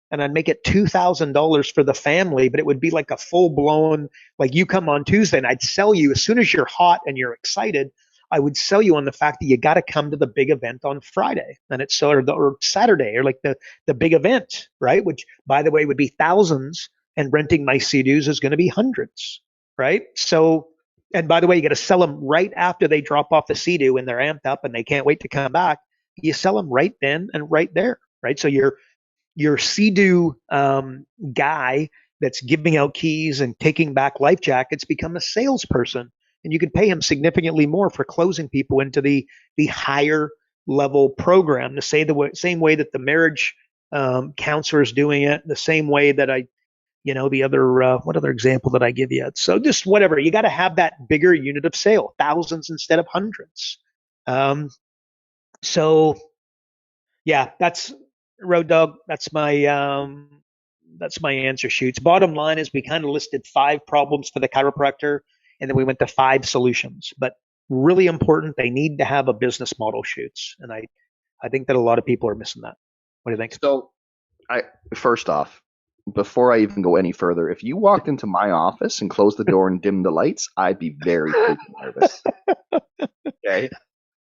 And I'd make it $2,000 for the family, but it would be like a full blown, like you come on Tuesday, and I'd sell you as soon as you're hot and you're excited. I would sell you on the fact that you got to come to the big event on Friday, and it's or Saturday, or like the big event, right? Which, by the way, would be thousands, and renting my Sea-Doos is going to be hundreds, right? So. And by the way, you got to sell them right after they drop off the Sea-Doo when they're amped up and they can't wait to come back. You sell them right then and right there, right? So your Sea-Doo guy that's giving out keys and taking back life jackets become a salesperson, and you could pay him significantly more for closing people into the higher level program. The same way that the marriage counselor is doing it, the same way that the other, what other example did I give you? So just whatever, you got to have that bigger unit of sale, thousands instead of hundreds. So yeah, that's Road Dog. That's my answer shoots. Bottom line is we kind of listed 5 problems for the chiropractor, and then we went to 5 solutions, but really important. They need to have a business model shoots. And I think that a lot of people are missing that. What do you think? So first off, before I even go any further, if you walked into my office and closed the door and dimmed the lights, I'd be very nervous. Okay,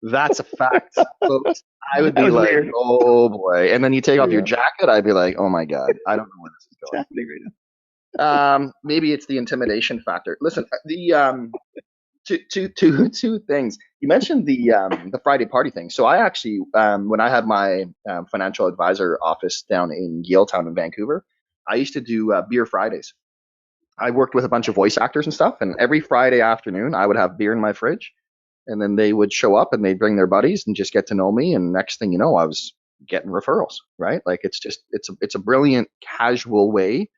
that's a fact, folks. I would be like, weird. Oh boy. And then you take off your jacket, I'd be like, oh my God, I don't know where this is going. Maybe it's the intimidation factor. Listen, two things. You mentioned the Friday party thing. So I actually, when I had my financial advisor office down in Yaletown in Vancouver, I used to do beer Fridays. I worked with a bunch of voice actors and stuff, and every Friday afternoon I would have beer in my fridge, and then they would show up and they'd bring their buddies and just get to know me. And next thing you know, I was getting referrals. Right? Like it's a brilliant casual way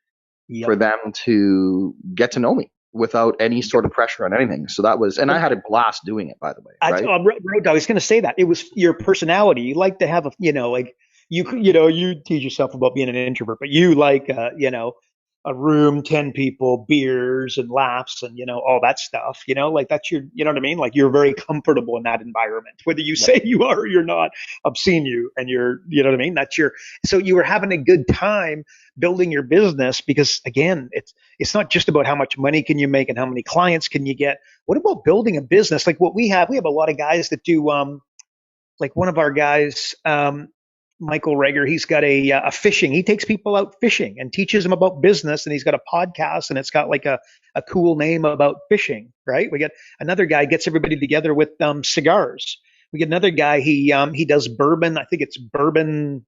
for Yep. them to get to know me without any sort of pressure on anything. So that was, and I had a blast doing it, by the way, right? I was going to say that it was your personality. You like to have a, like you tease yourself about being an introvert, but you like, a room, 10 people, beers and laughs and, all that stuff, like that's you know what I mean? Like you're very comfortable in that environment, whether you Yep. say you are or you're not. I've seen you and you know what I mean? So you were having a good time building your business because again, it's not just about how much money can you make and how many clients can you get. What about building a business? Like what we have a lot of guys that do, like one of our guys, Michael Rager, he's got a fishing. He takes people out fishing and teaches them about business. And he's got a podcast and it's got like a cool name about fishing, right? We got another guy gets everybody together with cigars. We get another guy, he does bourbon. I think it's bourbon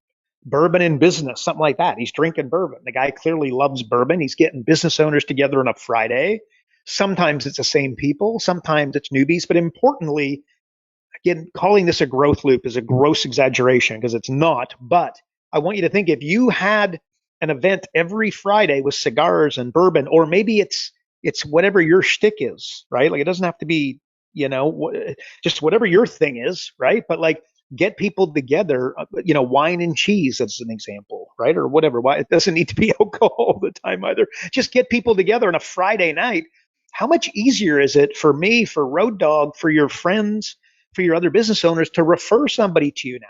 in business, something like that. He's drinking bourbon. The guy clearly loves bourbon. He's getting business owners together on a Friday. Sometimes it's the same people, sometimes it's newbies, but importantly, again, calling this a growth loop is a gross exaggeration because it's not. But I want you to think if you had an event every Friday with cigars and bourbon, or maybe it's whatever your shtick is, right? Like it doesn't have to be, just whatever your thing is, right? But like get people together, wine and cheese as an example, right? Or whatever. Why it doesn't need to be alcohol all the time either. Just get people together on a Friday night. How much easier is it for me, for Road Dog, for your friends, for your other business owners to refer somebody to you now,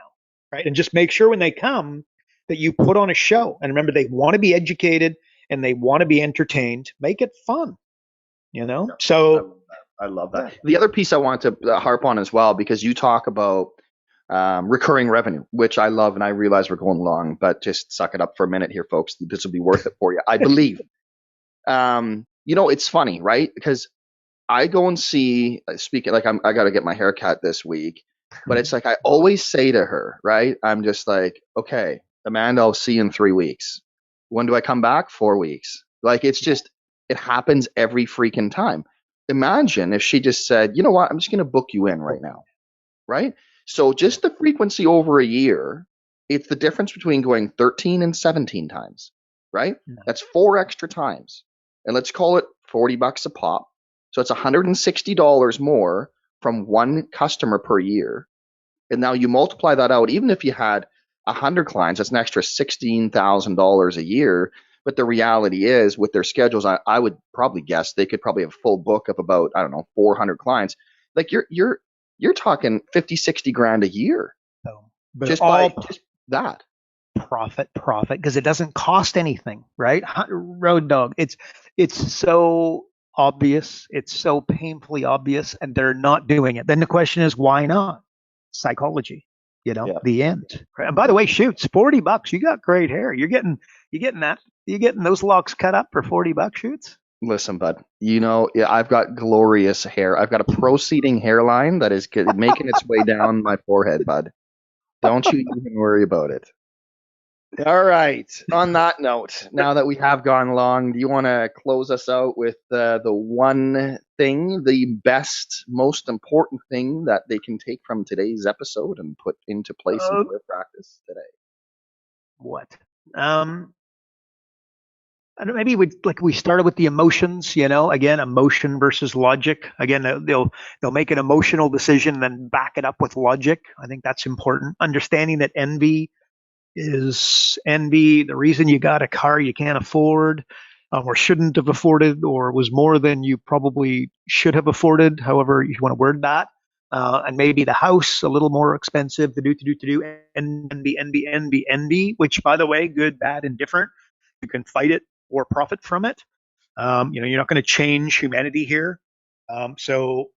right? And just make sure when they come that you put on a show. And remember, they want to be educated and they want to be entertained. Make it fun, Yeah, So I love that. The other piece I want to harp on as well, because you talk about recurring revenue, which I love, and I realize we're going long, but just suck it up for a minute here, folks. This will be worth it for you, I believe. It's funny, right? Because I go and see, speaking like I got to get my hair cut this week, but it's like I always say to her, right? I'm just like, okay, Amanda, I'll see you in 3 weeks. When do I come back? 4 weeks. Like it's just, it happens every freaking time. Imagine if she just said, you know what, I'm just going to book you in right now, right? So just the frequency over a year, it's the difference between going 13 and 17 times, right? That's 4 extra times. And let's call it $40 a pop. So it's $160 more from one customer per year. And now you multiply that out, even if you had 100 clients, that's an extra $16,000 a year. But the reality is with their schedules, I would probably guess they could probably have a full book of about, I don't know, 400 clients. Like you're talking 50, 60 grand a year. but just all by just that. profit, because it doesn't cost anything, right? Road Dog, it's so obvious, it's so painfully obvious, and they're not doing it. Then the question is, why not? Psychology, Yeah. the end. And by the way, shoots, $40. You got great hair. You're getting those locks cut up for $40, shoots. Listen, bud, I've got glorious hair. I've got a proceeding hairline that is making its way down my forehead, bud. Don't you even worry about it. All right. On that note, now that we have gone long, do you want to close us out with the one thing, the best, most important thing that they can take from today's episode and put into place into their practice today? What? I don't know, maybe we started with the emotions, again, emotion versus logic. Again, they'll make an emotional decision and then back it up with logic. I think that's important. Understanding that envy is envy. The reason you got a car you can't afford, or shouldn't have afforded, or was more than you probably should have afforded, however you want to word that. And maybe the house a little more expensive to do, envy, which by the way, good, bad, and different. You can fight it or profit from it. You're not going to change humanity here. So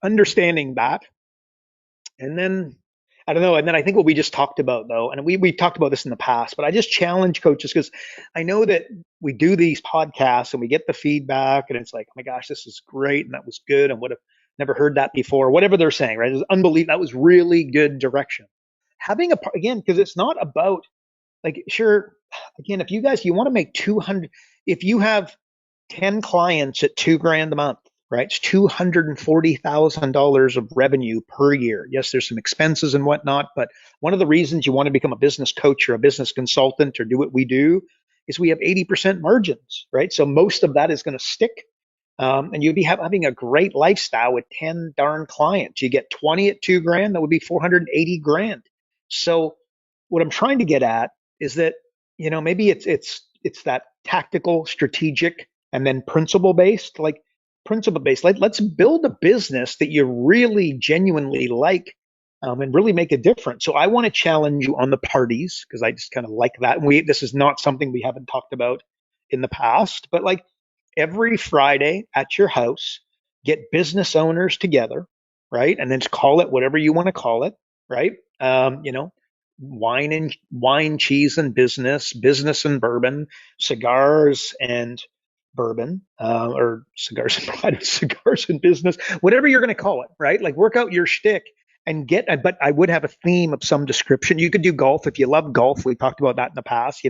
understanding that, and then I don't know. And then I think what we just talked about though, and we talked about this in the past, but I just challenge coaches because I know that we do these podcasts and we get the feedback and it's like, oh my gosh, this is great and that was good. And what if never heard that before, whatever they're saying, right? It was unbelievable. That was really good direction. Having again, because it's not about, like, sure, again, if you want to make 200, if you have 10 clients at $2,000 a month, right? It's $240,000 of revenue per year. Yes, there's some expenses and whatnot, but one of the reasons you want to become a business coach or a business consultant or do what we do is we have 80% margins, right? So most of that is going to stick. And you'd be having a great lifestyle with 10 darn clients. You get 20 at $2,000, that would be 480 grand. So what I'm trying to get at is that, maybe it's that tactical, strategic, and then principle based. Like principle based, let's build a business that you really genuinely like, and really make a difference. So I want to challenge you on the parties, because I just kind of like that. And this is not something we haven't talked about in the past, but like every Friday at your house, get business owners together, right? And then just call it whatever you want to call it, right? Wine, cheese and business and bourbon, cigars and bourbon, or cigars and pride, cigars and business, whatever you're going to call it, right? Like work out your shtick and but I would have a theme of some description. You could do golf if you love golf. We talked about that in the past.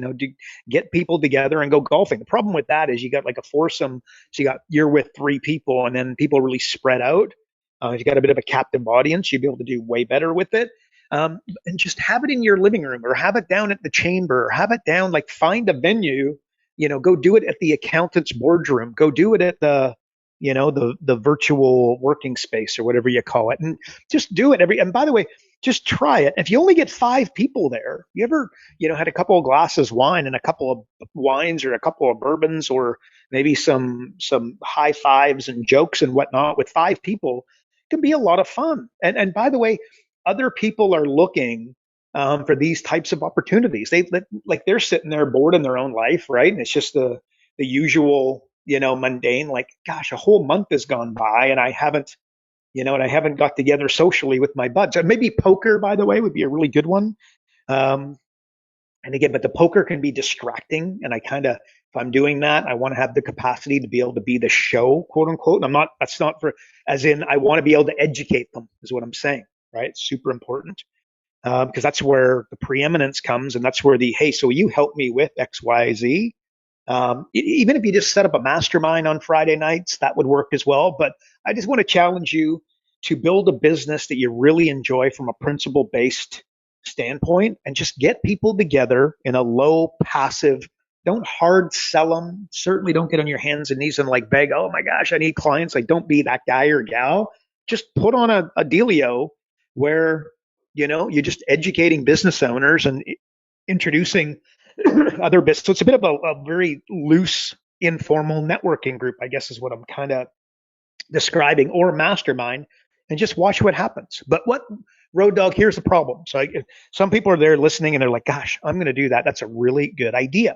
Get people together and go golfing. The problem with that is you got like a foursome. So you're with three people, and then people really spread out. If you got a bit of a captive audience, you'd be able to do way better with it. And just have it in your living room, or have it down at the chamber, or have it down, like find a venue, go do it at the accountant's boardroom, go do it at the virtual working space or whatever you call it, and just do it and by the way, just try it. If you only get 5 people there, you ever, had a couple of glasses of wine and a couple of wines or a couple of bourbons, or maybe some high fives and jokes and whatnot with 5 people, it can be a lot of fun. And by the way, other people are looking for these types of opportunities. They're sitting there bored in their own life, right? And it's just the usual, mundane, like, gosh, a whole month has gone by and I haven't got together socially with my buds. Maybe poker, by the way, would be a really good one. And again, but the poker can be distracting. And if I'm doing that, I want to have the capacity to be able to be the show, quote unquote. And that's not as in, I want to be able to educate them, is what I'm saying, right? It's super important. Because that's where the preeminence comes, and that's where hey, so you help me with X, Y, Z. Even if you just set up a mastermind on Friday nights, that would work as well. But I just want to challenge you to build a business that you really enjoy from a principle-based standpoint, and just get people together in a low passive. Don't hard sell them. Certainly don't get on your hands and knees and like beg, oh my gosh, I need clients. Like, don't be that guy or gal. Just put on a dealio where, you're just educating business owners and introducing other business. So it's a bit of a very loose, informal networking group, I guess, is what I'm kind of describing, or mastermind, and just watch what happens. But Road Dog, here's the problem. So some people are there listening and they're like, gosh, I'm going to do that. That's a really good idea.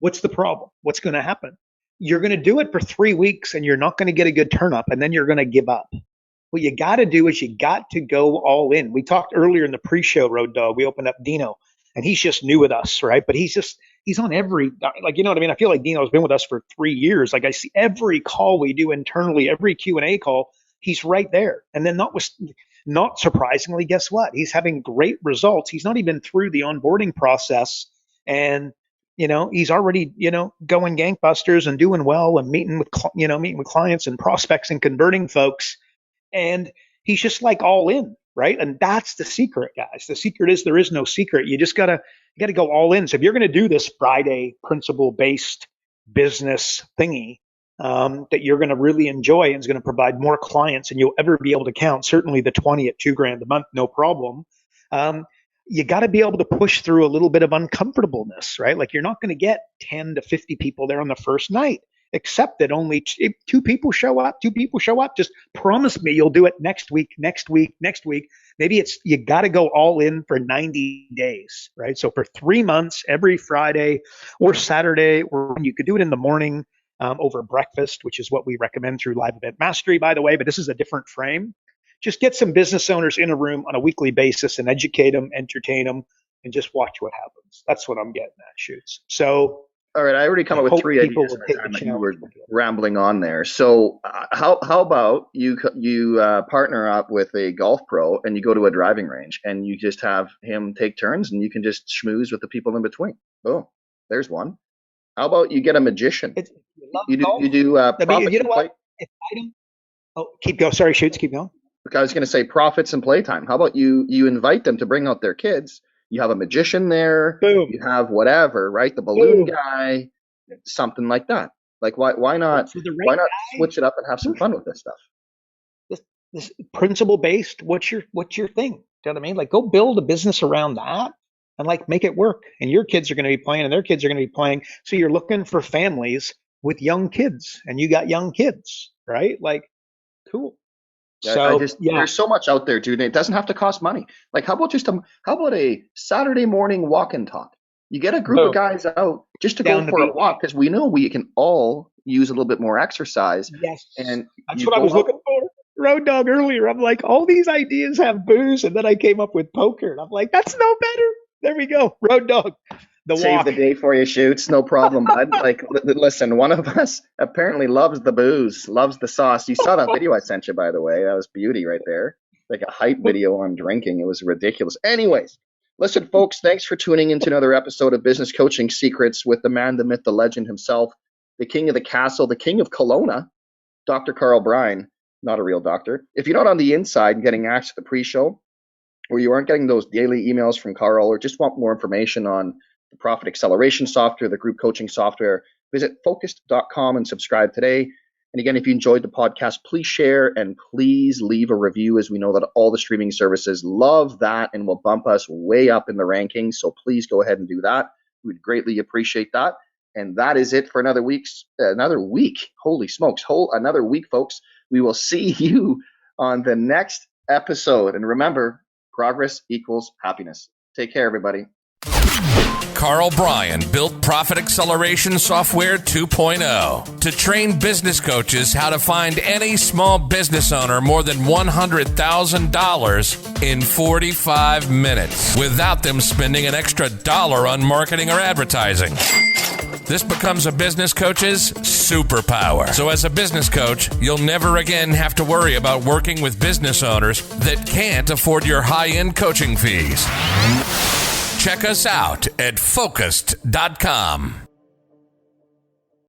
What's the problem? What's going to happen? You're going to do it for 3 weeks and you're not going to get a good turn up, and then you're going to give up. What you got to do is you got to go all in. We talked earlier in the pre-show, Road Dog. We opened up Dino, and he's just new with us, right? But he's on every, like, you know what I mean? I feel like Dino's been with us for 3 years. Like, I see every call we do internally, every Q&A call, he's right there. And then not surprisingly, guess what? He's having great results. He's not even through the onboarding process, and he's already, going gangbusters and doing well and meeting with clients and prospects and converting folks. And he's just like all in, right? And that's the secret, guys. The secret is there is no secret. You gotta go all in. So if you're going to do this Friday principle-based business thingy that you're going to really enjoy and is going to provide more clients than you'll ever be able to count, certainly the 20 at $2,000 a month, no problem. You got to be able to push through a little bit of uncomfortableness, right? Like, you're not going to get 10 to 50 people there on the first night. Except that only 2 people show up. Just promise me you'll do it next week. Maybe you got to go all in for 90 days, right? So for 3 months, every Friday or Saturday, or you could do it in the morning over breakfast, which is what we recommend through Live Event Mastery, by the way, but this is a different frame. Just get some business owners in a room on a weekly basis and educate them, entertain them, and just watch what happens. That's what I'm getting at, Shoots. So All right, I already come up with hope 3 people ideas will at take the the time that you were challenge. rambling on there. So how about you partner up with a golf pro and you go to a driving range and you just have him take turns and you can just schmooze with the people in between. Oh, there's one. How about you get a magician? You love You golf. do I mean, profits you know and what? play. If I don't, keep going. Sorry, Shoots, keep going. I was going to say profits and playtime. How about you invite them to bring out their kids? You have a magician there. Boom. You have whatever, right? The balloon guy, something like that. Like why not For the right why not guy, switch it up and have some fun with this stuff? this principle based. What's your thing? Do you know what I mean? Like, go build a business around that and like make it work. And your kids are going to be playing, and their kids are going to be playing. So you're looking for families with young kids, and you got young kids, right? Like, cool. Yeah, So there's so much out there, dude. It doesn't have to cost money. Like how about a Saturday morning walk and talk? You get a group of boom, guys out just to down go the for a beach. walk because we know we can all use a little bit more exercise. Yes, And that's you what I go was out. looking for. Road Dog earlier. I'm like, all these ideas have booze, and then I came up with poker, and I'm like, that's no better. There we go, Road Dog. The Save walk. the day for you, Shoots. No problem, bud. Like, listen, one of us apparently loves the booze, loves the sauce. You saw that video I sent you, by the way. That was beauty right there. Like a hype video on drinking. It was ridiculous. Anyways, listen, folks, thanks for tuning into another episode of Business Coaching Secrets with the man, the myth, the legend himself, the king of the castle, the king of Kelowna, Dr. Karl Bryan, not a real doctor. If you're not on the inside getting access to the pre-show, or you aren't getting those daily emails from Karl, or just want more information on the profit acceleration software, the group coaching software, visit focused.com and subscribe today. And again, if you enjoyed the podcast, please share and please leave a review, as we know that all the streaming services love that and will bump us way up in the rankings. So please go ahead and do that. We'd greatly appreciate that. And that is it for another week. Holy smokes, another week, folks. We will see you on the next episode. And remember, progress equals happiness. Take care, everybody. Karl Bryan built Profit Acceleration Software 2.0 to train business coaches how to find any small business owner more than $100,000 in 45 minutes without them spending an extra dollar on marketing or advertising. This becomes a business coach's superpower. So as a business coach, you'll never again have to worry about working with business owners that can't afford your high-end coaching fees. Check us out at focused.com.